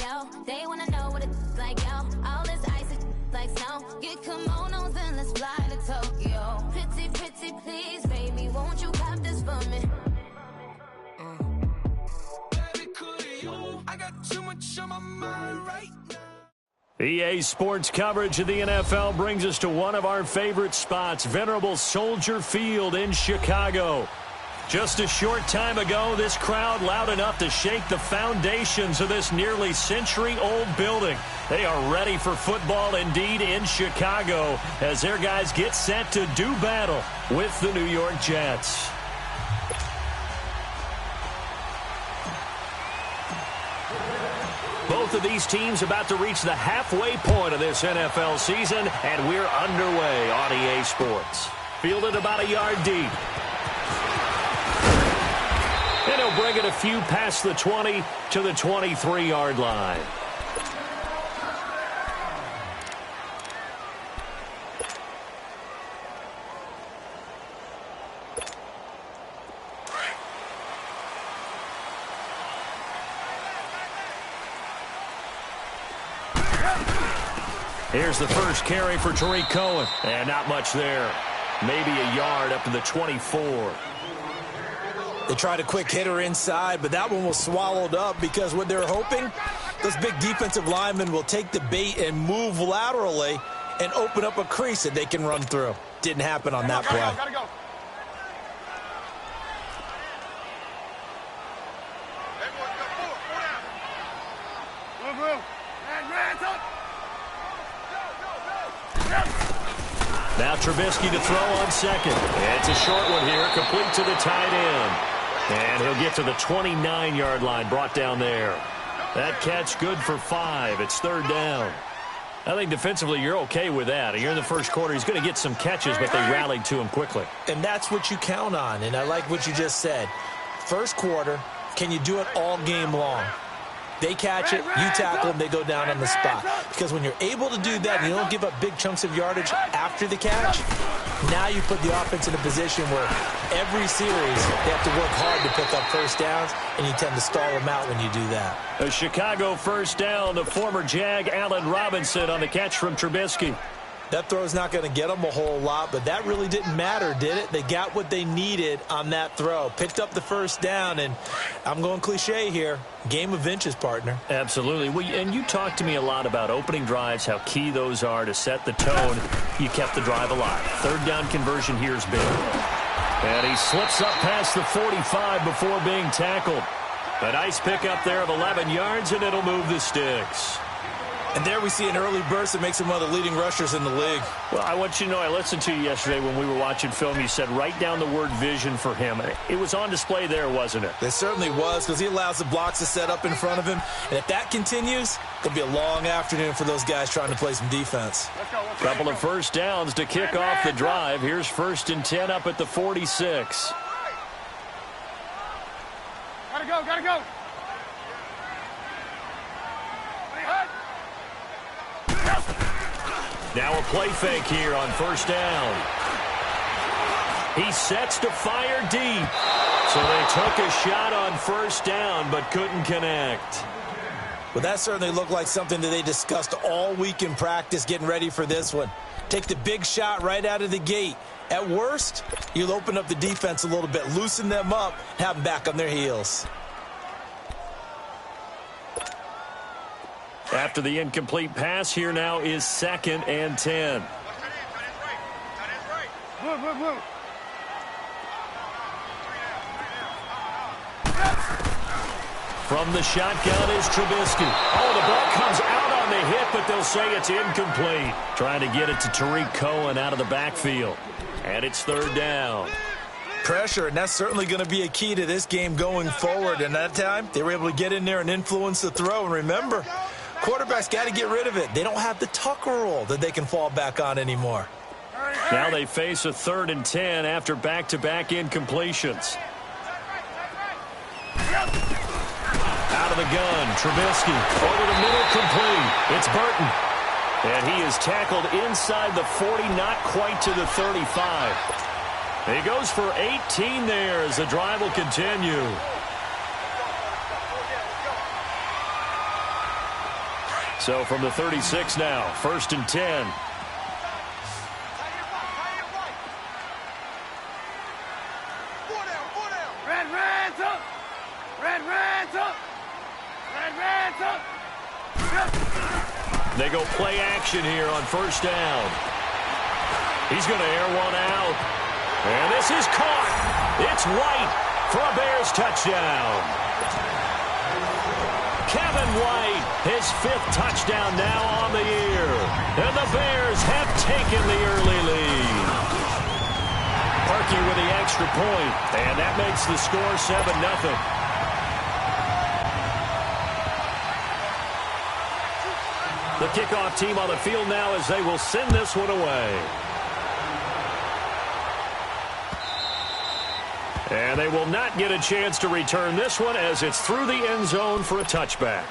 yo. They wanna know what it's like, yo. All this ice is like snow. Get kimonos and let's fly to Tokyo. Pretty, pretty, please, baby, won't you cop this for me? Baby, could you? I got too much on my mind right now. EA Sports coverage of the NFL brings us to one of our favorite spots, venerable Soldier Field in Chicago. Just a short time ago, this crowd loud enough to shake the foundations of this nearly century-old building. They are ready for football indeed in Chicago as their guys get set to do battle with the New York Jets. Both of these teams about to reach the halfway point of this NFL season, and we're underway on EA Sports. Fielded about a yard deep. And he'll bring it a few past the 20 to the 23-yard line. Here's the first carry for Tariq Cohen. And not much there. Maybe a yard up to the 24. They tried a quick hitter inside, but that one was swallowed up because what they're hoping, those big defensive linemen will take the bait and move laterally and open up a crease that they can run through. Didn't happen on that play. Gotta go. Now Trubisky to throw on second. It's a short one here, complete to the tight end. And he'll get to the 29-yard line, brought down there. That catch good for 5. It's third down. I think defensively you're okay with that. You're in the first quarter. He's going to get some catches, but they rallied to him quickly. And that's what you count on, and I like what you just said. First quarter, can you do it all game long? They catch it, you tackle them, they go down on the spot. Because when you're able to do that and you don't give up big chunks of yardage after the catch, now you put the offense in a position where every series they have to work hard to pick up first downs, and you tend to stall them out when you do that. A Chicago first down to former Jag Allen Robinson on the catch from Trubisky. That throw's not going to get them a whole lot, but that really didn't matter, did it? They got what they needed on that throw. Picked up the first down, and I'm going cliche here. Game of inches, partner. Absolutely. Well, and you talked to me a lot about opening drives, how key those are to set the tone. You kept the drive alive. Third down conversion here is big. And he slips up past the 45 before being tackled. A nice pickup there of 11 yards, and it'll move the sticks. And there we see an early burst that makes him one of the leading rushers in the league. Well, I want you to know, I listened to you yesterday when we were watching film. You said write down the word vision for him. It was on display there, wasn't it? It certainly was, because he allows the blocks to set up in front of him. And if that continues, it'll be a long afternoon for those guys trying to play some defense. Couple of first downs to kick off the drive. Here's 1st and 10 up at the 46. Gotta go. Now a play fake here on first down. He sets to fire deep. So they took a shot on first down but couldn't connect. Well, that certainly looked like something that they discussed all week in practice getting ready for this one. Take the big shot right out of the gate. At worst, you'll open up the defense a little bit, loosen them up, have them back on their heels. After the incomplete pass, here now is 2nd and 10. From the shotgun is Trubisky. Oh, the ball comes out on the hit, but they'll say it's incomplete. Trying to get it to Tariq Cohen out of the backfield. And it's third down. Pressure, and that's certainly going to be a key to this game going forward. And that time, they were able to get in there and influence the throw. And remember, quarterbacks got to get rid of it. They don't have the Tucker rule that they can fall back on anymore. Now they face a 3rd and 10 after back-to-back incompletions. Out of the gun, Trubisky over the middle, complete. It's Burton. And he is tackled inside the 40, not quite to the 35. He goes for 18 there as the drive will continue. So from the 36 now, 1st and 10. Red's up! Red's up! Red's up! They go play action here on 1st down. He's going to air one out. And this is caught. It's White for a Bears touchdown. Kevin White, his 5th touchdown now on the year. And the Bears have taken the early lead. Parkey with the extra point, and that makes the score 7-0. The kickoff team on the field now as they will send this one away. And they will not get a chance to return this one as it's through the end zone for a touchback.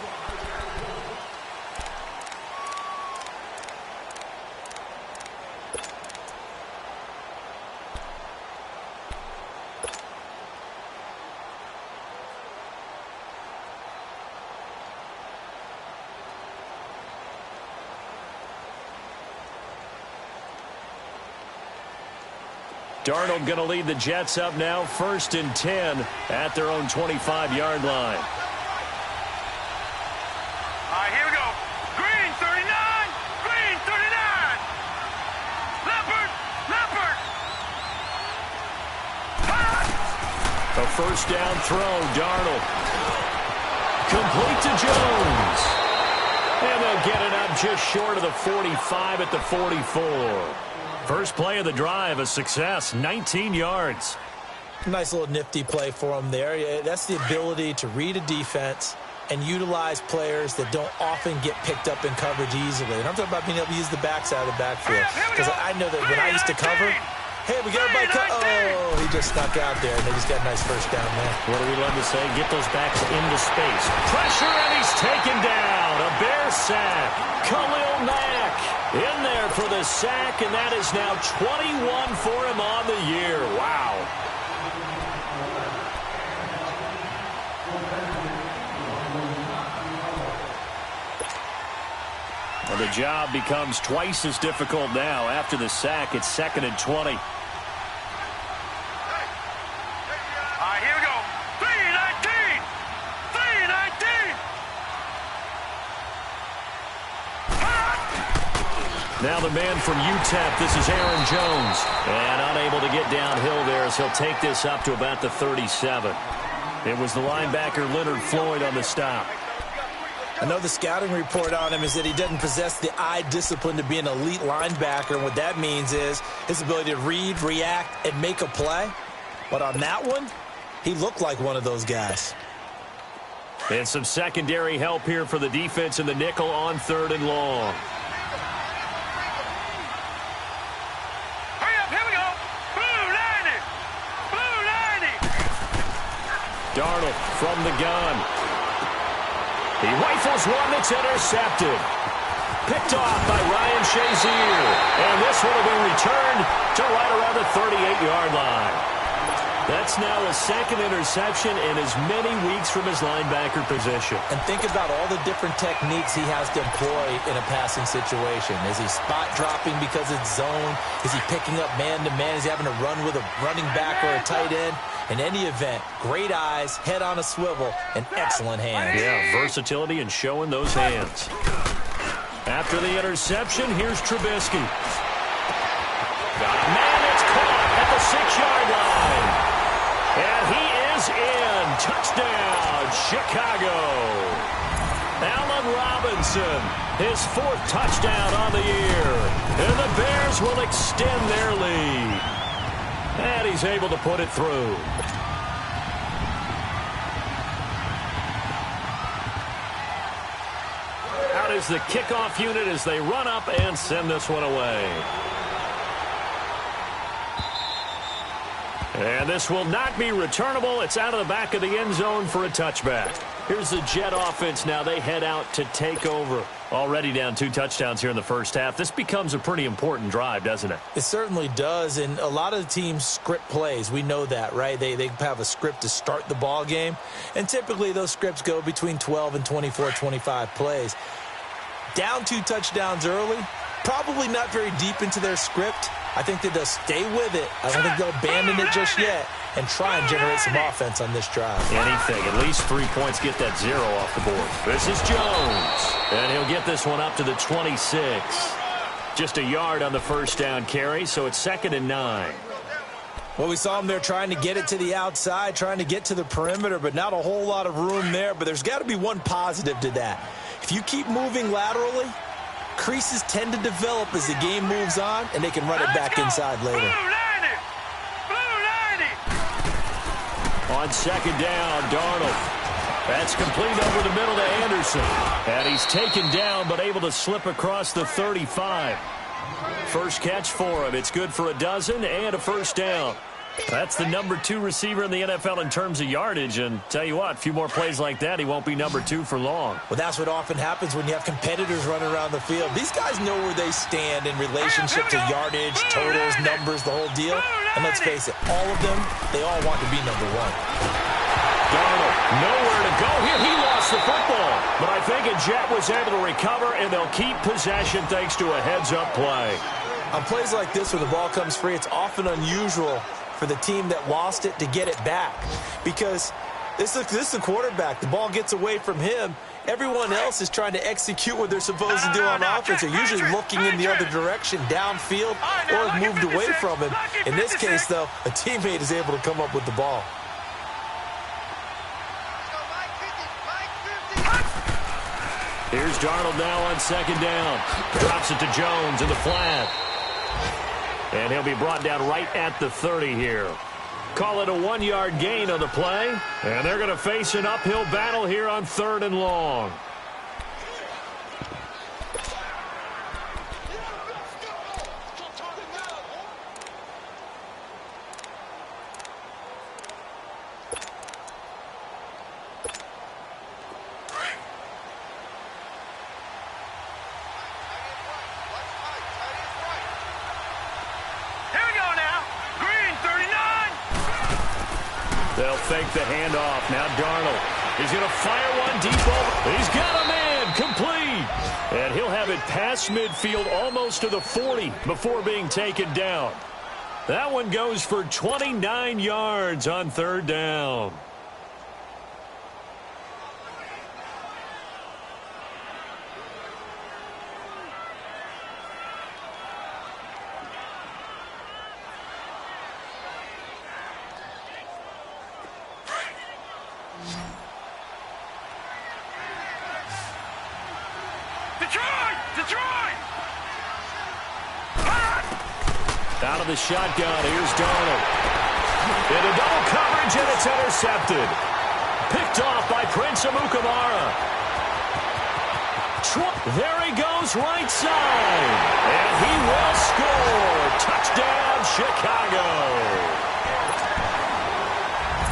Darnold going to lead the Jets up now, 1st and 10 at their own 25-yard line. All right, here we go. Green, 39. Green, 39. Leopard. A 1st down throw, Darnold. Complete to Jones. And they'll get it up just short of the 45 at the 44. First play of the drive, a success, 19 yards. Nice little nifty play for him there. That's the ability to read a defense and utilize players that don't often get picked up in coverage easily. And I'm talking about being able to use the backside of the backfield. Because I know that when I used to cover, hey, we got everybody cut. Oh, he just snuck out there, and they just got a nice 1st down there. What do we love to say? Get those backs into space. Pressure, and he's taken down. A Bears sack. Khalil Mack in there for the sack, and that is now 21 for him on the year. Wow. Well, the job becomes twice as difficult now. After the sack, it's 2nd and 20. All right, here we go. 319. 319. Now the man from UTEP, this is Aaron Jones. And unable to get downhill there as he'll take this up to about the 37. It was the linebacker Leonard Floyd on the stop. I know the scouting report on him is that he doesn't possess the eye discipline to be an elite linebacker. And what that means is his ability to read, react, and make a play. But on that one, he looked like one of those guys. And some secondary help here for the defense in the nickel on 3rd and long. Hurry up, here we go. Blue 90. Blue 90. Darnold from the gun. He rifles one that's intercepted. Picked off by Ryan Shazier. And this one will be returned to right around the 38-yard line. That's now his 2nd interception in as many weeks from his linebacker position. And think about all the different techniques he has to employ in a passing situation. Is he spot dropping because it's zone? Is he picking up man-to-man? Is he having to run with a running back or a tight end? In any event, great eyes, head on a swivel, and excellent hands. Yeah, versatility and showing those hands. After the interception, here's Trubisky. Got a man that's caught at the 6-yard line. And he is in. Touchdown, Chicago. Allen Robinson, his 4th touchdown on the year. And the Bears will extend their lead. And he's able to put it through. Out is the kickoff unit as they run up and send this one away. And this will not be returnable. It's out of the back of the end zone for a touchback. Here's the Jet offense now. They head out to take over. Already down 2 touchdowns here in the first half. This becomes a pretty important drive, doesn't it? It certainly does, and a lot of the teams script plays. We know that, right? They have a script to start the ball game, and typically those scripts go between 12 and 24, 25 plays. Down 2 touchdowns early, probably not very deep into their script. I think that they'll stay with it. I don't think they'll abandon it just yet and try and generate some offense on this drive. Anything. At least 3 points get that 0 off the board. This is Jones. And he'll get this one up to the 26. Just a yard on the first down carry, so it's 2nd and 9. Well, we saw him there trying to get it to the outside, trying to get to the perimeter, but not a whole lot of room there. But there's got to be one positive to that. If you keep moving laterally, creases tend to develop as the game moves on, and they can run it back inside later. On 2nd down, Darnold. That's complete over the middle to Anderson. And he's taken down, but able to slip across the 35. First catch for him. It's good for a dozen and a first down. That's the number 2 receiver in the NFL in terms of yardage. And tell you what, a few more plays like that, he won't be number 2 for long. Well, that's what often happens when you have competitors running around the field. These guys know where they stand in relationship to yardage, totals, numbers, the whole deal. And let's face it, all of them, they all want to be number 1. Darnold, nowhere to go here. He lost the football. But I think a Jet was able to recover, and they'll keep possession thanks to a heads-up play. On plays like this where the ball comes free, it's often unusual for the team that lost it to get it back. Because this is the quarterback. The ball gets away from him. Everyone else is trying to execute what they're supposed to do on offense. They're usually looking in the other direction, downfield, or have moved away from him. In this case, though, a teammate is able to come up with the ball. Here's Darnold now on 2nd down. Drops it to Jones in the flat. And he'll be brought down right at the 30 here. Call it a 1-yard gain on the play. And they're going to face an uphill battle here on 3rd and long. They'll fake the handoff. Now Darnold. He's going to fire one deep over. He's got a man. Complete. And he'll have it past midfield almost to the 40 before being taken down. That one goes for 29 yards on 3rd down. Detroit! Out of the shotgun, here's Darnold. Into double coverage, and it's intercepted. Picked off by Prince Amukamara. There he goes, right side. And he will score. Touchdown, Chicago.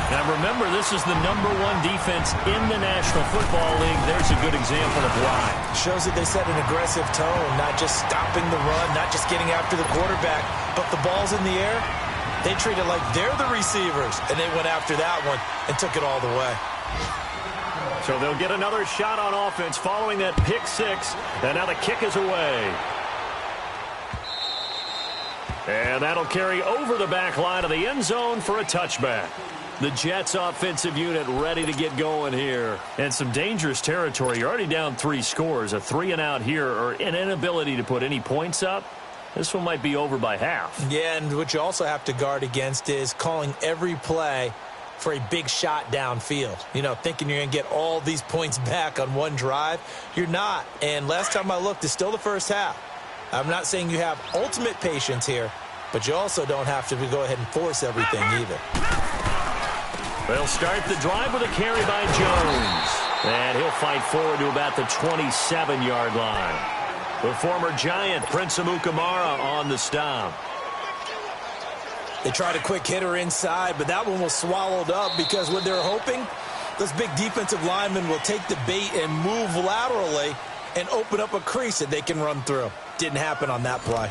Now remember, this is the number 1 defense in the National Football League. There's a good example of why. Shows that they set an aggressive tone, not just stopping the run, not just getting after the quarterback, but the ball's in the air. They treat it like they're the receivers, and they went after that one and took it all the way. So they'll get another shot on offense following that pick 6, and now the kick is away. And that'll carry over the back line of the end zone for a touchback. The Jets offensive unit ready to get going here. And some dangerous territory. You're already down 3 scores. A 3-and-out here, or an inability to put any points up. This one might be over by half. Yeah, and what you also have to guard against is calling every play for a big shot downfield. You know, thinking you're going to get all these points back on one drive. You're not. And last time I looked, it's still the first half. I'm not saying you have ultimate patience here, but you also don't have to go ahead and force everything either. They'll start the drive with a carry by Jones. And he'll fight forward to about the 27-yard line. The former Giant, Prince Amukamara, on the stop. They tried a quick hitter inside, but that one was swallowed up because what they're hoping, those big defensive linemen will take the bait and move laterally and open up a crease that they can run through. Didn't happen on that play.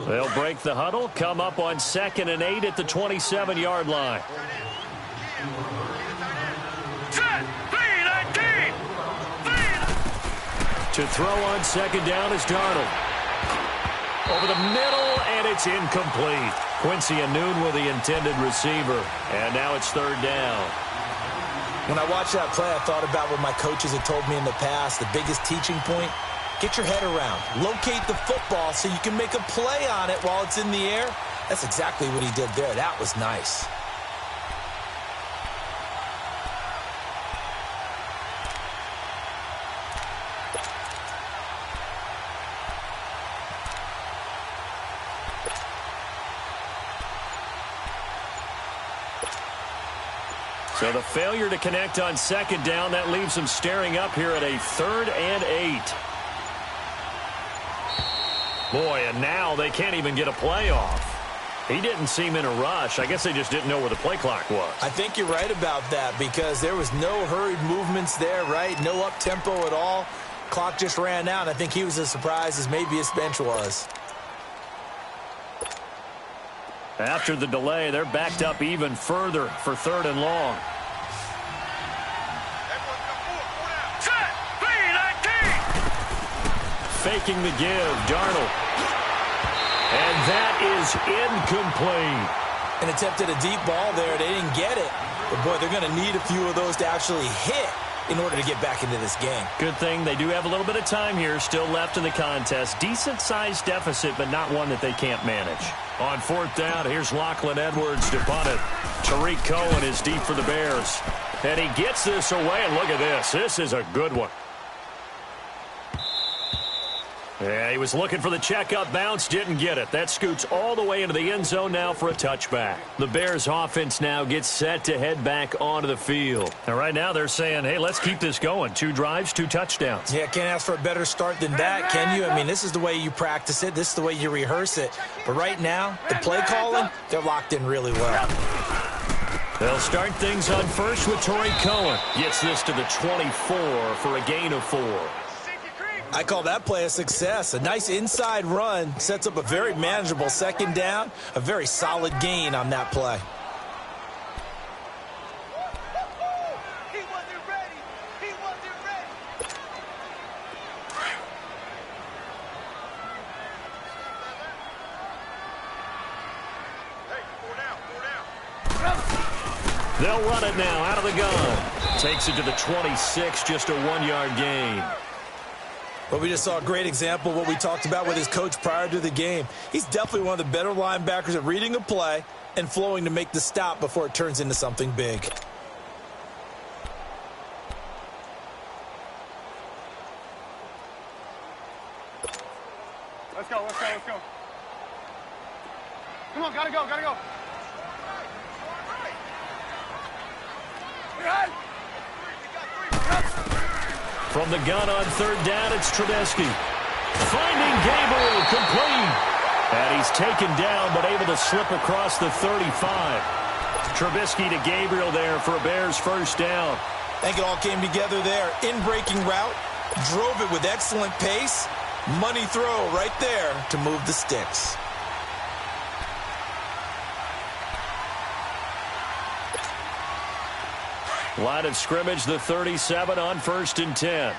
They'll break the huddle, come up on 2nd and 8 at the 27-yard line. Set! To throw on second down is Darnold. Over the middle, and it's incomplete. Quincy Anoon with the intended receiver. And now it's third down. When I watched that play, I thought about what my coaches had told me in the past. The biggest teaching point, get your head around. Locate the football so you can make a play on it while it's in the air. That's exactly what he did there. That was nice. So the failure to connect on second down, that leaves them staring up here at a 3rd and 8. Boy, and now they can't even get a play off. He didn't seem in a rush. I guess they just didn't know where the play clock was. I think you're right about that because there was no hurried movements there, right? No up-tempo at all. Clock just ran out. I think he was as surprised as maybe his bench was. After the delay, they're backed up even further for 3rd and long. Set. 3-19. Faking the give, Darnold. And that is incomplete. An attempt at a deep ball there. They didn't get it. But, boy, they're going to need a few of those to actually hit in order to get back into this game. Good thing they do have a little bit of time here still left in the contest. Decent-sized deficit, but not one that they can't manage. On 4th down, here's Lachlan Edwards to punt it. Tariq Cohen is deep for the Bears. And he gets this away, and look at this. This is a good one. Yeah, he was looking for the checkup bounce, didn't get it. That scoots all the way into the end zone now for a touchback. The Bears offense now gets set to head back onto the field. And right now they're saying, hey, let's keep this going. 2 drives, 2 touchdowns. Yeah, can't ask for a better start than that, can you? I mean, this is the way you practice it. This is the way you rehearse it. But right now, the play calling, they're locked in really well. They'll start things on first with Tariq Cohen. Gets this to the 24 for a gain of 4. I call that play a success. A nice inside run sets up a very manageable second down. A very solid gain on that play. He wasn't ready. He wasn't ready. Hey, 4 down. They'll run it now out of the gun. Takes it to the 26, just a 1-yard gain. But we just saw a great example of what we talked about with his coach prior to the game. He's definitely one of the better linebackers at reading a play and flowing to make the stop before it turns into something big. Let's go, let's go, let's go. Come on, gotta go, gotta go. From the gun on 3rd down, it's Trubisky. Finding Gabriel complete. And he's taken down, but able to slip across the 35. Trubisky to Gabriel there for a Bears first down. I think it all came together there. In-breaking route, drove it with excellent pace. Money throw right there to move the sticks. Line of scrimmage, the 37 on 1st and 10.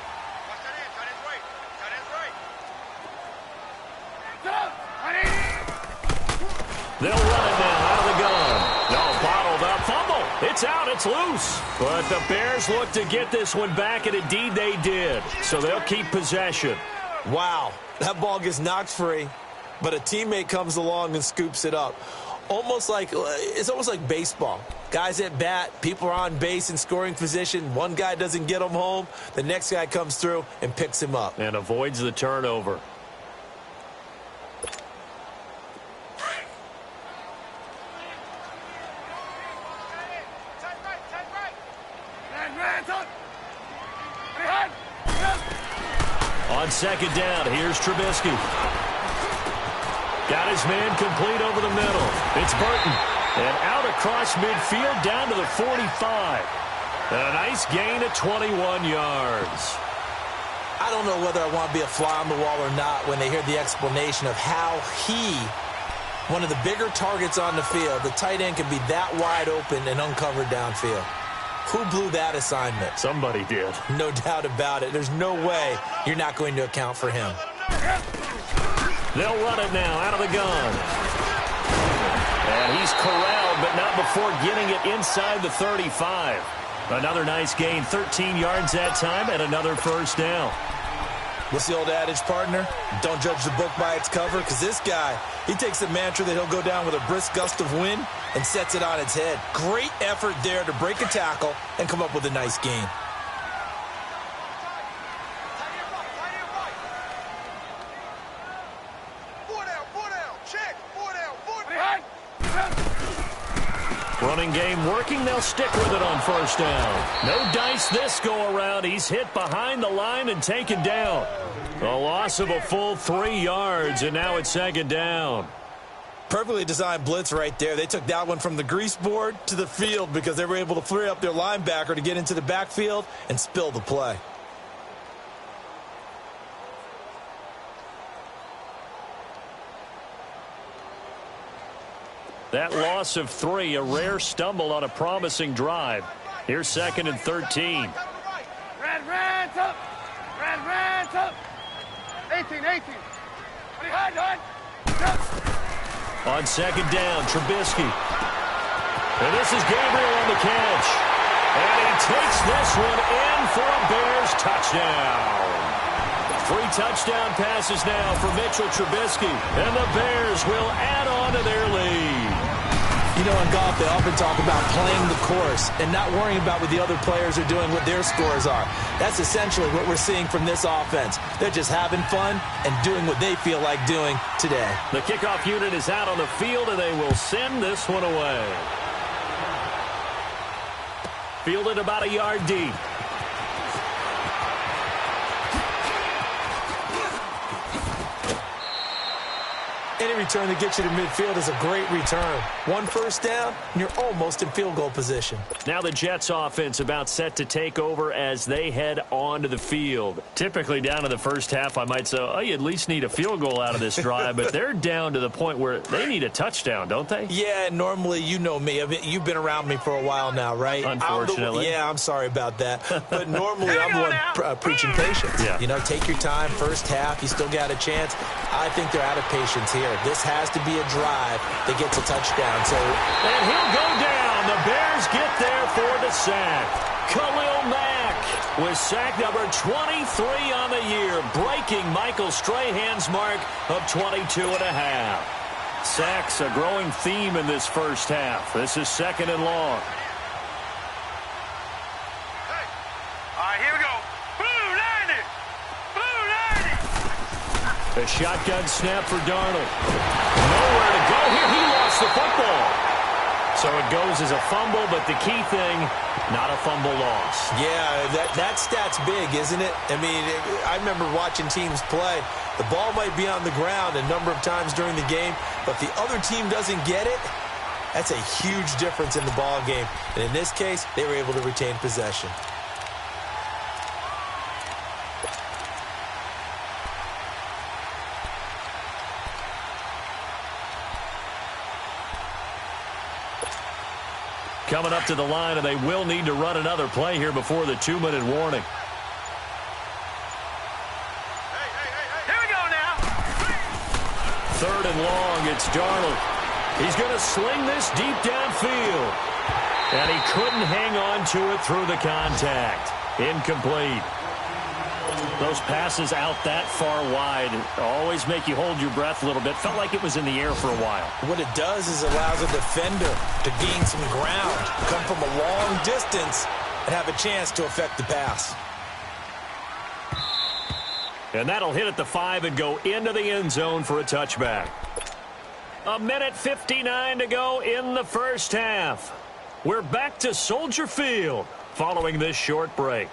They'll run it now out of the gun. No, bottled up. Fumble. It's out. It's loose. But the Bears look to get this one back, and indeed they did. So they'll keep possession. Wow, that ball gets knocked free, but a teammate comes along and scoops it up. It's almost like baseball. Guys at bat, people are on base in scoring position. One guy doesn't get him home. The next guy comes through and picks him up. And avoids the turnover. On second down, here's Trubisky. Got his man complete over the middle. It's Burton. And out across midfield down to the 45. And a nice gain of 21 yards. I don't know whether I want to be a fly on the wall or not when they hear the explanation of how one of the bigger targets on the field, the tight end, can be that wide open and uncovered downfield. Who blew that assignment? Somebody did. No doubt about it. There's no way you're not going to account for him. They'll run it now out of the gun. And he's corralled, but not before getting it inside the 35. Another nice gain, 13 yards that time, and another first down. What's the old adage, partner? Don't judge the book by its cover, because this guy, he takes the mantra that he'll go down with a brisk gust of wind and sets it on its head. Great effort there to break a tackle and come up with a nice gain. Running game working. They'll stick with it on first down. No dice this go-around. He's hit behind the line and taken down. A loss of a full 3 yards, and now it's second down. Perfectly designed blitz right there. They took that one from the grease board to the field because they were able to free up their linebacker to get into the backfield and spill the play. That loss of 3, a rare stumble on a promising drive. Here's second and 13. Red up. Red up. 18. On second down, Trubisky. And this is Gabriel on the catch. And he takes this one in for a Bears touchdown. 3 touchdown passes now for Mitchell Trubisky. And the Bears will add on to their lead. You know, in golf, they often talk about playing the course and not worrying about what the other players are doing, what their scores are. That's essentially what we're seeing from this offense. They're just having fun and doing what they feel like doing today. The kickoff unit is out on the field, and they will send this one away. Fielded about a yard deep. Any return that gets you to midfield is a great return. 1 first down, and you're almost in field goal position. Now the Jets offense about set to take over as they head onto the field. Typically down to the first half, I might say, oh, you at least need a field goal out of this drive, but they're down to the point where they need a touchdown, don't they? Yeah, normally, you know me. You've been around me for a while now, right? Unfortunately. I'm sorry about that. But normally I'm the one preaching patience. Yeah. You know, take your time, first half, you still got a chance. I think they're out of patience here. This has to be a drive that gets a touchdown. And he'll go down. The Bears get there for the sack. Khalil Mack with sack number 23 on the year, breaking Michael Strahan's mark of 22 and a half. Sacks a growing theme in this first half. This is second and long. All right, here we go. Blue 90. A shotgun snap for Darnold. Nowhere to go here. He lost the football. So it goes as a fumble, but the key thing, not a fumble loss. Yeah, that stat's big, isn't it? I mean, I remember watching teams play. The ball might be on the ground a number of times during the game, but if the other team doesn't get it, that's a huge difference in the ball game. And in this case, they were able to retain possession. Coming up to the line, and they will need to run another play here before the 2-minute warning. Here we go now. Third and long, it's Darnold. He's going to sling this deep downfield. And he couldn't hang on to it through the contact. Incomplete. Those passes out that far wide always make you hold your breath a little bit. Felt like it was in the air for a while. What it does is allows a defender to gain some ground, come from a long distance, and have a chance to affect the pass. And that'll hit at the 5 and go into the end zone for a touchback. 1:59 to go in the first half. We're back to Soldier Field following this short break.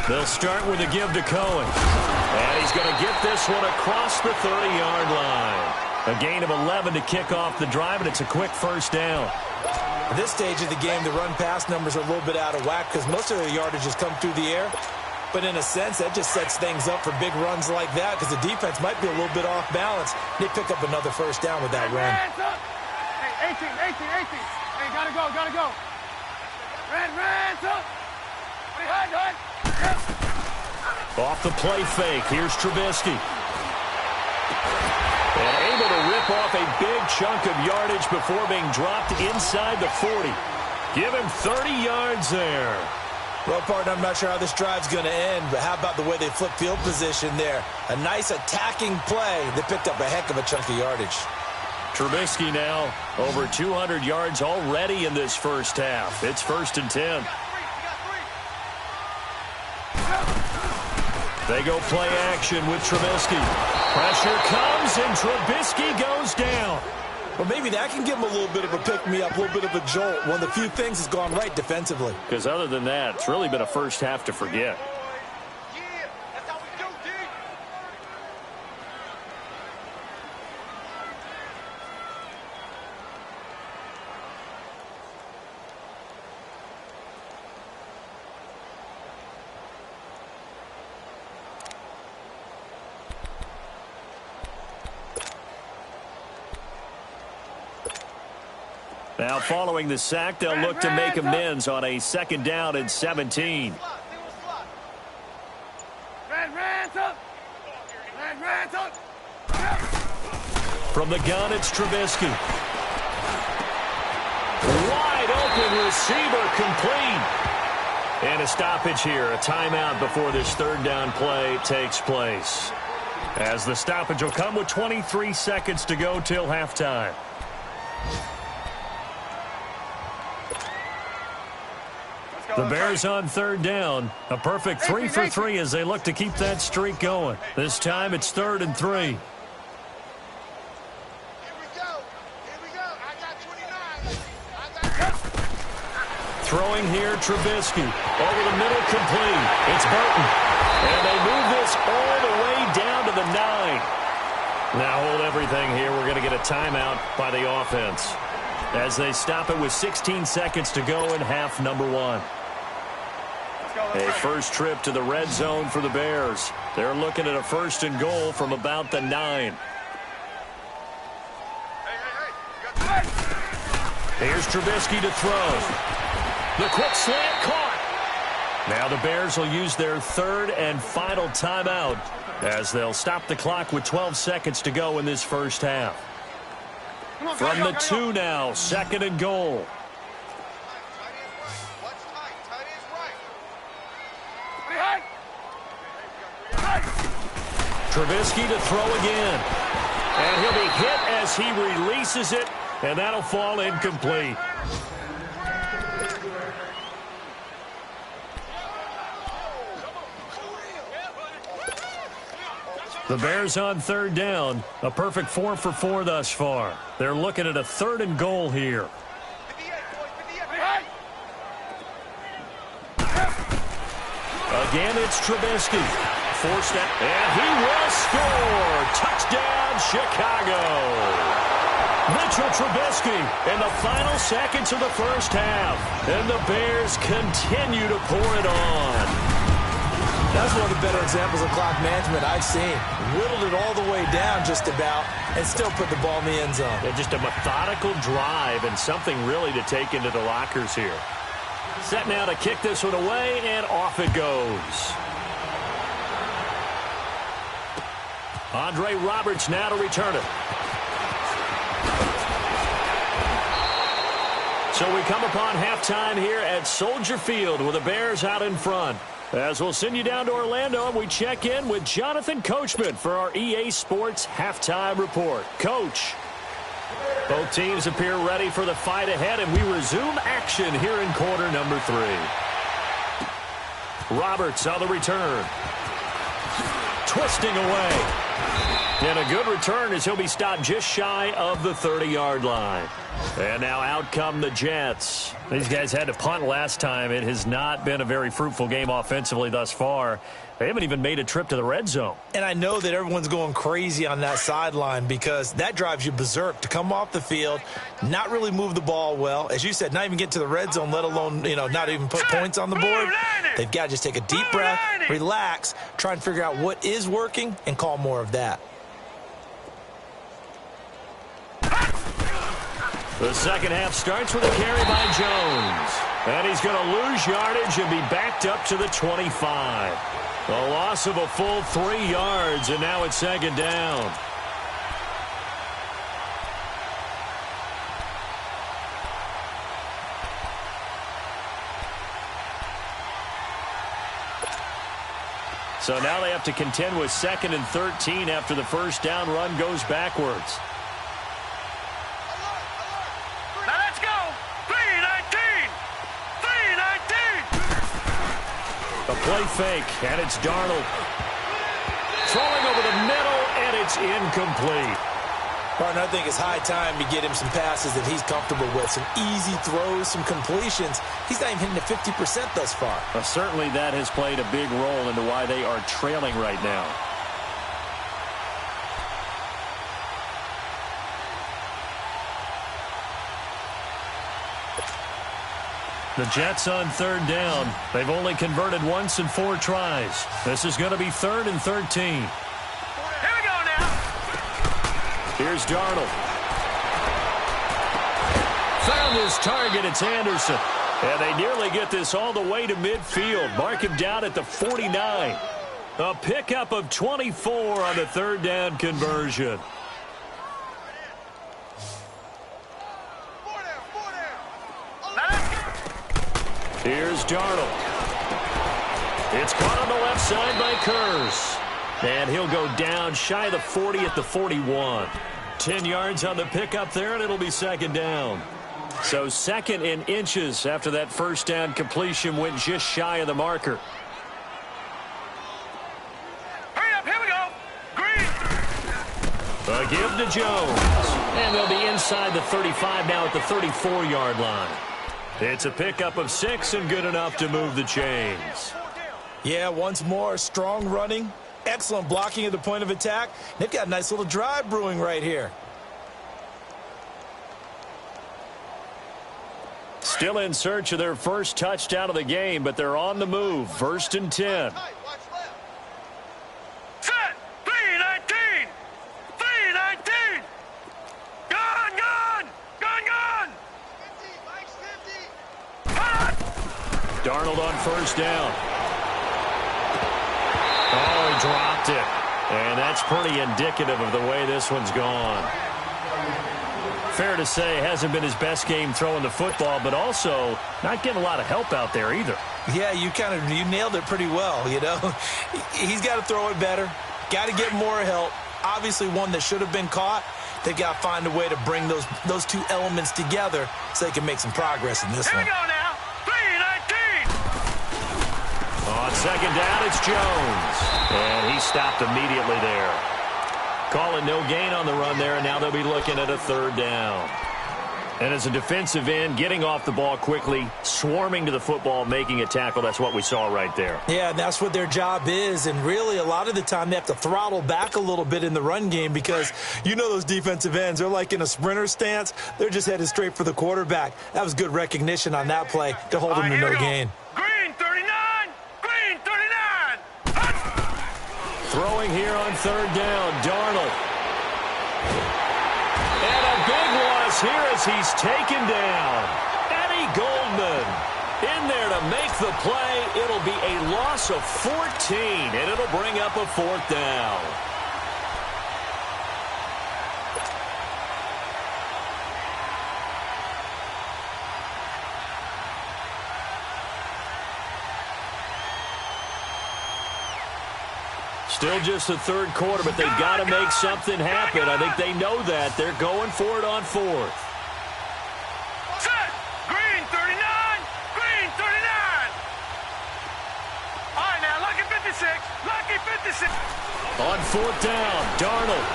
They'll start with a give to Cohen. And he's going to get this one across the 30-yard line. A gain of 11 to kick off the drive, and it's a quick first down. At this stage of the game, the run-pass numbers are a little bit out of whack because most of their yardage has come through the air. But in a sense, that just sets things up for big runs like that because the defense might be a little bit off balance. They pick up another first down with that run. Hey, 18. Hey, gotta go. Ran, up. Hide. Off the play fake, here's Trubisky. And able to rip off a big chunk of yardage before being dropped inside the 40. Give him 30 yards there. Well, partner, I'm not sure how this drive's going to end, but how about the way they flip field position there? A nice attacking play that picked up a heck of a chunk of yardage. Trubisky now over 200 yards already in this first half. It's 1st and 10. They go play action with Trubisky. Pressure comes, and Trubisky goes down. Well, maybe that can give him a little bit of a pick-me-up, a little bit of a jolt. One of the few things has gone right defensively. Because other than that, it's really been a first half to forget. Now, following the sack, they'll look to make amends on a 2nd down and 17. From the gun, it's Trubisky. Wide open receiver, complete. And a stoppage here, a timeout before this 3rd down play takes place. As the stoppage will come with 23 seconds to go till halftime. The Bears on 3rd down. A perfect 3 for 3 as they look to keep that streak going. This time it's 3rd and 3. Here we go. I got 29. Throwing here, Trubisky. Over the middle, complete. It's Burton. And they move this all the way down to the 9. Now hold everything here. We're going to get a timeout by the offense as they stop it with 16 seconds to go in half number 1. A first trip to the red zone for the Bears. They're looking at a 1st and goal from about the 9. Here's Trubisky to throw. The quick slant caught. Now the Bears will use their 3rd and final timeout as they'll stop the clock with 12 seconds to go in this first half. From the 2 now, 2nd and goal. Trubisky to throw again. And he'll be hit as he releases it, and that'll fall incomplete. The Bears on 3rd down. A perfect 4 for 4 thus far. They're looking at a 3rd and goal here. Again, it's Trubisky. Forced out, and he will score. Touchdown, Chicago. Mitchell Trubisky in the final seconds of the first half. And the Bears continue to pour it on. That's one of the better examples of clock management I've seen. Whittled it all the way down just about and still put the ball in the end zone. Yeah, just a methodical drive and something really to take into the lockers here. Set now to kick this one away, and off it goes. Andre Roberts now to return it. So we come upon halftime here at Soldier Field with the Bears out in front. As we'll send you down to Orlando, and we check in with Jonathan Coachman for our EA Sports Halftime Report. Coach, both teams appear ready for the fight ahead, and we resume action here in quarter number 3. Roberts on the return. Twisting away. And a good return as he'll be stopped just shy of the 30-yard line. And now out come the Jets. These guys had to punt last time. It has not been a very fruitful game offensively thus far. They haven't even made a trip to the red zone. And I know that everyone's going crazy on that sideline because that drives you berserk to come off the field, not really move the ball well. As you said, not even get to the red zone, let alone, not even put points on the board. They've got to just take a deep breath, relax, try and figure out what is working, and call more of that. The second half starts with a carry by Jones. And he's going to lose yardage and be backed up to the 25. A loss of a full 3 yards, and now it's second down. So now they have to contend with 2nd and 13 after the first down run goes backwards. Now let's go. 3-19. 3-19. A play fake, and it's Darnold. Throwing over the middle, and it's incomplete. Partner, I think it's high time to get him some passes that he's comfortable with. Some easy throws, some completions. He's not even hitting the 50% thus far. Well, certainly that has played a big role into why they are trailing right now. The Jets on 3rd down. They've only converted once in 4 tries. This is going to be 3rd and 13. Here we go now. Here's Darnold. Found his target. It's Anderson. And they nearly get this all the way to midfield. Mark him down at the 49. A pickup of 24 on the 3rd down conversion. Here's Darnold. It's caught on the left side by Kurz. And he'll go down shy of the 40 at the 41. 10 yards on the pickup there, and it'll be second down. So 2nd in inches after that first down completion went just shy of the marker. Hurry up, here we go. Green. A give to Jones. And they'll be inside the 35 now at the 34-yard line. It's a pickup of 6 and good enough to move the chains. Yeah, once more, strong running, excellent blocking at the point of attack. They've got a nice little drive brewing right here. Still in search of their first touchdown of the game, but they're on the move. 1st and 10. Set. 3-19. 3-19. Gone, gone. Gone, gone. Darnold on 1st down. Oh, he dropped it. And that's pretty indicative of the way this one's gone. Fair to say, hasn't been his best game throwing the football, but also not getting a lot of help out there either. Yeah, you nailed it pretty well, He's got to throw it better, got to get more help. Obviously one that should have been caught. They got to find a way to bring those 2 elements together so they can make some progress in this one. Here we go now. 3-19. On 2nd down, it's Jones. And he stopped immediately there. Calling no gain on the run there, and now they'll be looking at a 3rd down. And as a defensive end, getting off the ball quickly, swarming to the football, making a tackle, that's what we saw right there. Yeah, and that's what their job is, and really a lot of the time they have to throttle back a little bit in the run game because those defensive ends, they're like in a sprinter stance. They're just headed straight for the quarterback. That was good recognition on that play to hold them to no gain. Green 39. Green 39. Throwing here on 3rd down, Darnold. And a big loss here as he's taken down. Eddie Goldman in there to make the play. It'll be a loss of 14, and it'll bring up a 4th down. Still just the 3rd quarter, but they've got to make something happen. I think they know that. They're going for it on 4th. Set. Green 39. Green 39. All right, now, lucky 56. Lucky 56. On 4th down, Darnold.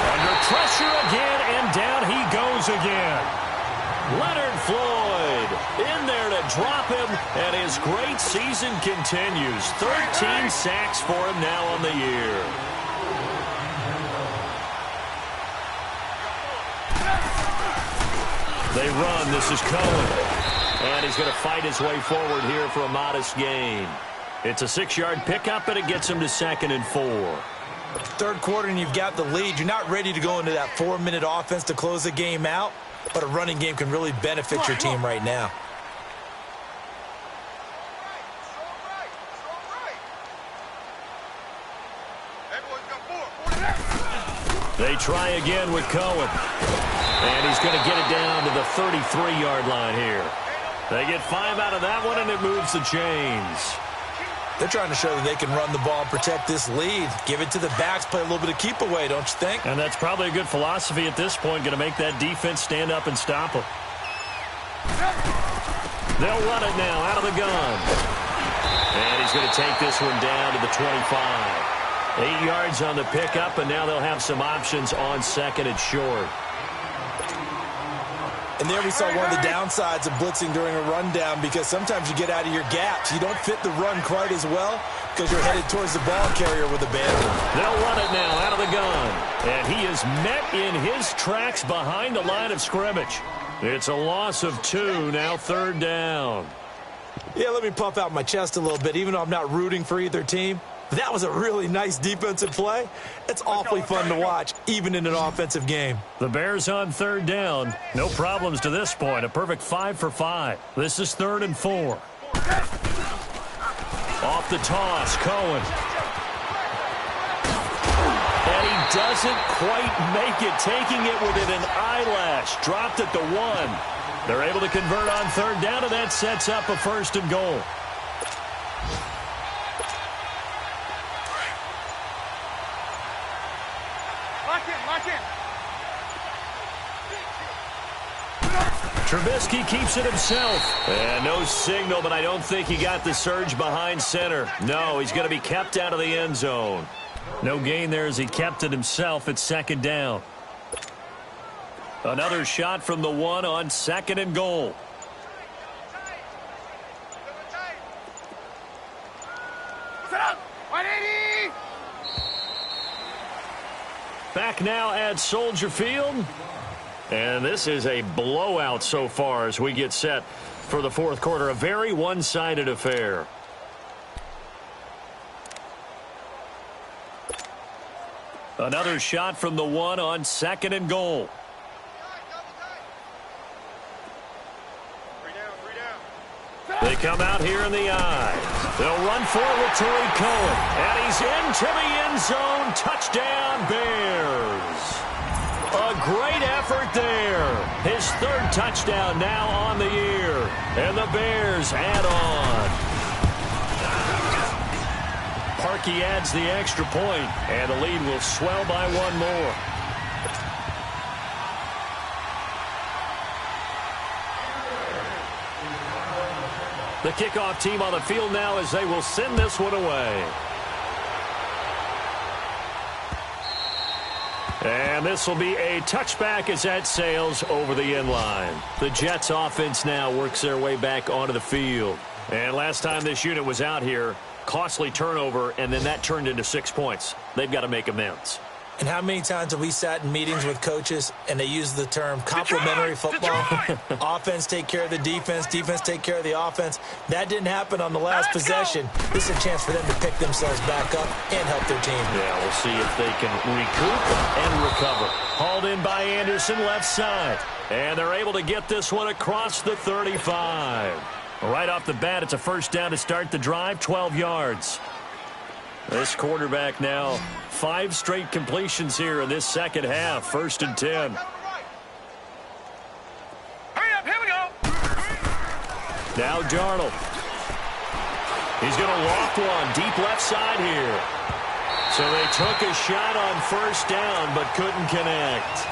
Under pressure again, and down he goes again. Leonard Floyd in there to drop him, and his great season continues. 13 sacks for him now on the year. They run. This is Cohen. And he's going to fight his way forward here for a modest gain. It's a 6-yard pickup, and it gets him to 2nd and 4. Third quarter, and you've got the lead. You're not ready to go into that 4-minute offense to close the game out, but a running game can really benefit your team right now. They try again with Cohen. And he's going to get it down to the 33-yard line here. They get 5 out of that one, and it moves the chains. They're trying to show that they can run the ball and protect this lead. Give it to the backs, play a little bit of keep away, don't you think? And that's probably a good philosophy at this point, going to make that defense stand up and stop them. They'll run it now out of the gun. And he's going to take this one down to the 25. 8 yards on the pickup, and now they'll have some options on 2nd and short. And there we saw one of the downsides of blitzing during a rundown, because sometimes you get out of your gaps. You don't fit the run quite as well because you're headed towards the ball carrier with a band. They'll run it now out of the gun. And he is met in his tracks behind the line of scrimmage. It's a loss of 2, now 3rd down. Yeah, let me puff out my chest a little bit, even though I'm not rooting for either team. That was a really nice defensive play. It's awfully fun to watch, even in an offensive game. The Bears on 3rd down. No problems to this point. A perfect 5 for 5. This is 3rd and 4. Off the toss, Cohen. And he doesn't quite make it, taking it within an eyelash. Dropped at the 1. They're able to convert on 3rd down, and that sets up a 1st and goal. Trubisky keeps it himself. And no signal, but I don't think he got the surge behind center. No, he's going to be kept out of the end zone. No gain there as he kept it himself at 2nd down. Another shot from the 1 on 2nd and goal. Back now at Soldier Field. And this is a blowout so far as we get set for the 4th quarter. A very one-sided affair. Another shot from the 1 on 2nd and goal. They come out here in the eye. They'll run for it with Tariq Cohen. And he's into the end zone. Touchdown, Bears. A great effort there. His 3rd touchdown now on the year. And the Bears add on. Parkey adds the extra point, and the lead will swell by 1 more. The kickoff team on the field now as they will send this one away. And this will be a touchback as that sails over the end line. The Jets offense now works their way back onto the field. And last time this unit was out here, costly turnover, and then that turned into 6 points. They've got to make amends. And how many times have we sat in meetings with coaches and they use the term complementary football? Offense take care of the defense, defense take care of the offense. That didn't happen on the last possession. This is a chance for them to pick themselves back up and help their team. Yeah, we'll see if they can recoup and recover. Hauled in by Anderson, left side. And they're able to get this one across the 35. Right off the bat, it's a 1st down to start the drive, 12 yards. This quarterback now, 5 straight completions here in this 2nd half. 1st and 10. Hurry up, here we go. Now Darnold. He's going to loft one deep left side here. So they took a shot on 1st down but couldn't connect.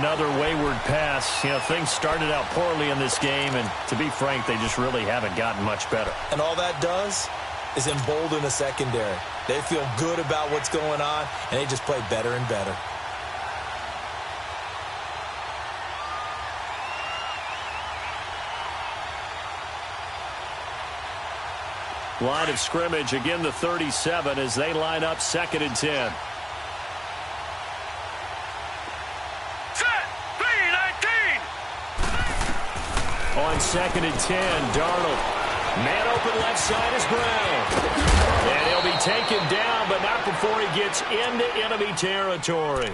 Another wayward pass. You know, things started out poorly in this game, and to be frank, they just really haven't gotten much better. And all that does is embolden a secondary. They feel good about what's going on, and they just play better and better. Line of scrimmage, again the 37 as they line up 2nd and 10. Set. 3-19. On 2nd and 10, Darnold. Man open left side is Brown. And he'll be taken down, but not before he gets into enemy territory.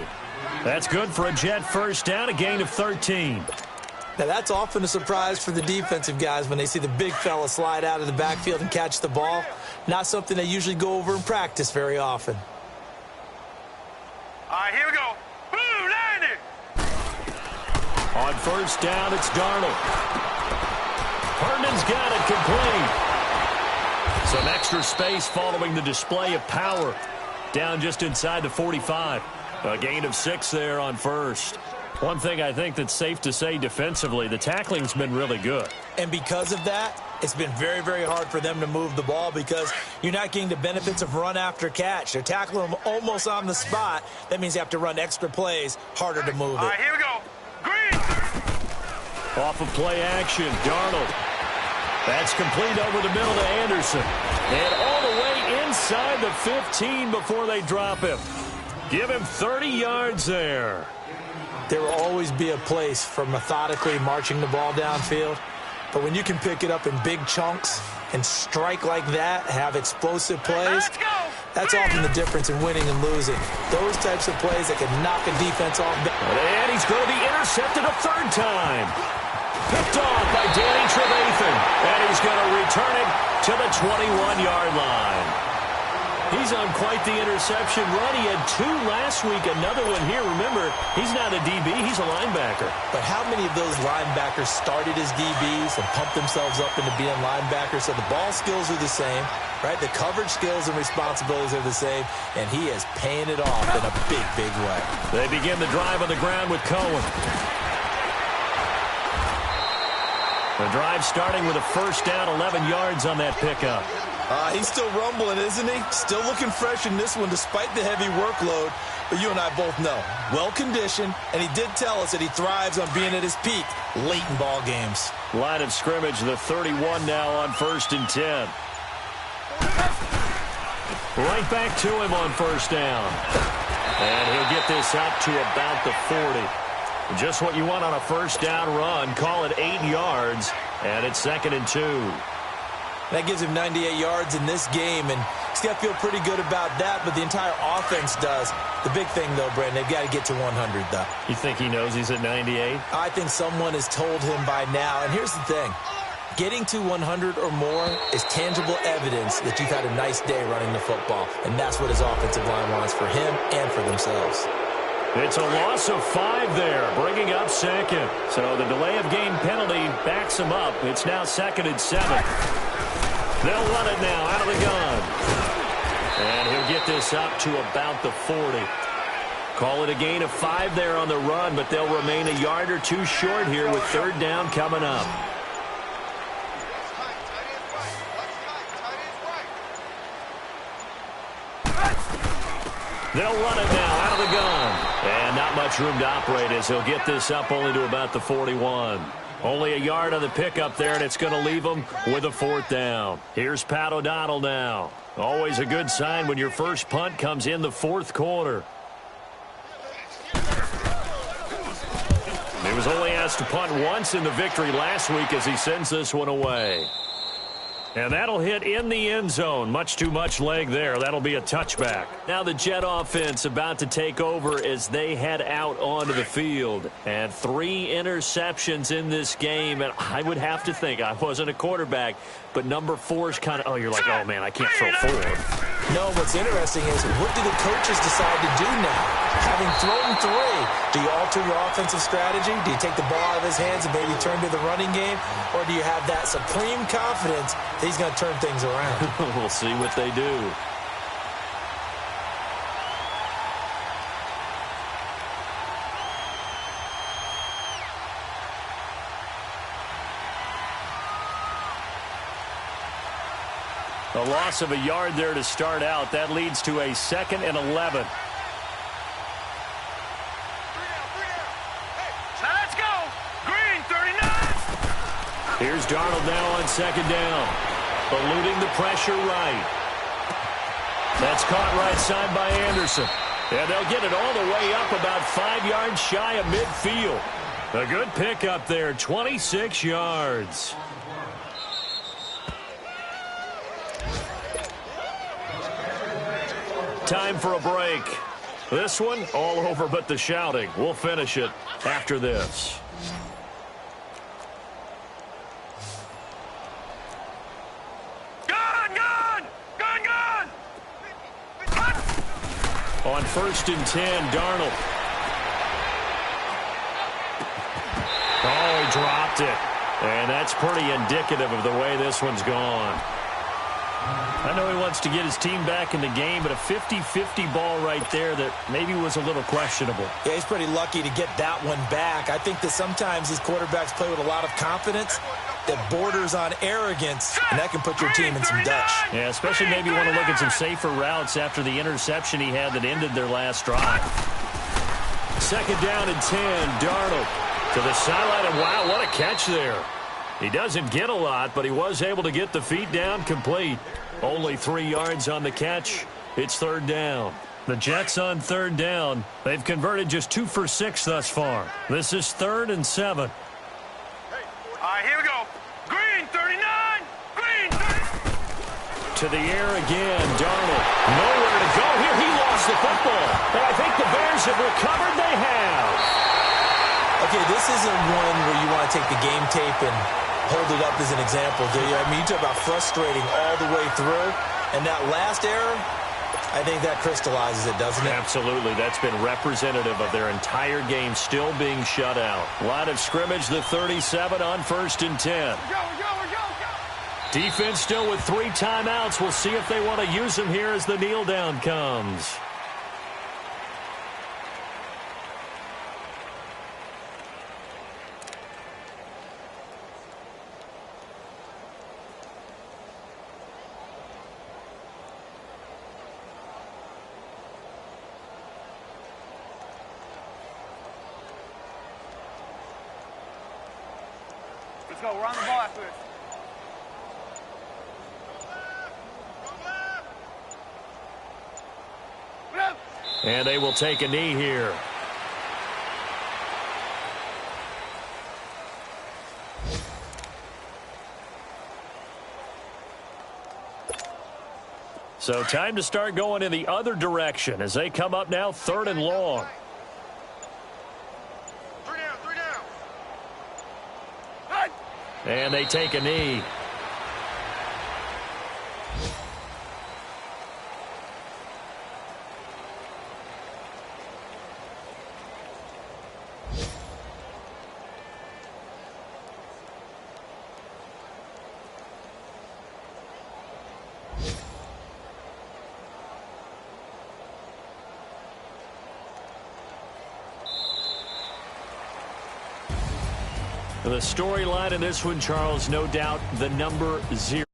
That's good for a Jet first down, a gain of 13. Now, that's often a surprise for the defensive guys when they see the big fella slide out of the backfield and catch the ball. Not something they usually go over in practice very often. All right, here we go. Blue 90. On first down, it's Darnold. Herndon's got it complete. Some extra space following the display of power. Down just inside the 45. A gain of 6 there on first. One thing I think that's safe to say defensively, the tackling's been really good. And because of that, it's been very, very hard for them to move the ball because you're not getting the benefits of run after catch. They're tackling them almost on the spot. That means you have to run extra plays, harder to move it. All right, here we go. Green. Off of play action, Darnold. That's complete over the middle to Anderson. And all the way inside the 15 before they drop him. Give him 30 yards there. There will always be a place for methodically marching the ball downfield. But when you can pick it up in big chunks and strike like that, have explosive plays, that's often the difference in winning and losing. Those types of plays that can knock a defense off. And he's going to be intercepted a 3rd time. Picked off by Danny Trevathan. And he's going to return it to the 21-yard line. He's on quite the interception run. He had 2 last week, another one here. Remember, he's not a DB, he's a linebacker. But how many of those linebackers started as DBs and pumped themselves up into being linebackers? So the ball skills are the same, right? The coverage skills and responsibilities are the same, and he is paying it off in a big, big way. They begin the drive on the ground with Cohen. The drive starting with a first down, 11 yards on that pickup. He's still rumbling, isn't he? Still looking fresh in this one despite the heavy workload. But you and I both know, well-conditioned, and he did tell us that he thrives on being at his peak late in ball games. Line of scrimmage, the 31 now on 1st and 10. Right back to him on first down. And he'll get this out to about the 40. Just what you want on a first down run. Call it 8 yards, and it's 2nd and 2. That gives him 98 yards in this game, and he's got to feel pretty good about that, but the entire offense does. The big thing, though, Brandon, they've got to get to 100, though. You think he knows he's at 98? I think someone has told him by now, and here's the thing. Getting to 100 or more is tangible evidence that you've had a nice day running the football, and that's what his offensive line wants for him and for themselves. It's a loss of 5 there, bringing up 2nd. So the delay of game penalty backs him up. It's now 2nd and 7. They'll run it now out of the gun. And he'll get this up to about the 40. Call it a gain of 5 there on the run, but they'll remain a yard or 2 short here with 3rd down coming up. They'll run it now out of the gun. And not much room to operate as he'll get this up only to about the 41. Only a yard on the pickup there, and it's going to leave him with a 4th down. Here's Pat O'Donnell now. Always a good sign when your first punt comes in the 4th quarter. He was only asked to punt once in the victory last week as he sends this one away. And that'll hit in the end zone. Much too much leg there. That'll be a touchback. Now the Jet offense about to take over as they head out onto the field. And 3 interceptions in this game. And I would have to think, I wasn't a quarterback, but number 4 is kind of, oh, you're like, oh, man, I can't throw 4. No, what's interesting is what do the coaches decide to do now? Having thrown 3, do you alter your offensive strategy? Do you take the ball out of his hands and maybe turn to the running game? Or do you have that supreme confidence that he's going to turn things around? We'll see what they do. A loss of a yard there to start out. That leads to a 2nd and 11. Let's go. Green, 39. Here's Darnold now on 2nd down. Eluding the pressure right. That's caught right side by Anderson. And they'll get it all the way up about 5 yards shy of midfield. A good pickup there, 26 yards. Time for a break. This one, all over but the shouting. We'll finish it after this. On 1st and 10, Darnold. Oh, he dropped it. And that's pretty indicative of the way this one's gone. I know he wants to get his team back in the game, but a 50-50 ball right there that maybe was a little questionable. Yeah, he's pretty lucky to get that one back. I think that sometimes these quarterbacks play with a lot of confidence that borders on arrogance, and that can put your team in some Dutch. Yeah, especially maybe want to look at some safer routes after the interception he had that ended their last drive. 2nd down and 10, Darnold to the sideline, and wow, what a catch there. He doesn't get a lot, but he was able to get the feet down complete. Only 3 yards on the catch. It's 3rd down. The Jets on 3rd down. They've converted just 2 for 6 thus far. This is 3rd and 7. All right, here we go. Green, 39. Green, 30. To the air again, Darnold. Nowhere to go here. He lost the football. And I think the Bears have recovered. They have. Okay, this isn't one where you want to take the game tape and hold it up as an example, do you? I mean, you talk about frustrating all the way through. And that last error, I think that crystallizes it, doesn't it? Absolutely. That's been representative of their entire game still being shut out. Line of scrimmage, the 37 on 1st and 10. Go. Defense still with 3 timeouts. We'll see if they want to use them here as the kneel down comes. Let's go. Run the ball after this. And they will take a knee here. So time to start going in the other direction as they come up now 3rd and long. 3 down. And they take a knee. The storyline in this one, Charles, no doubt the number 0.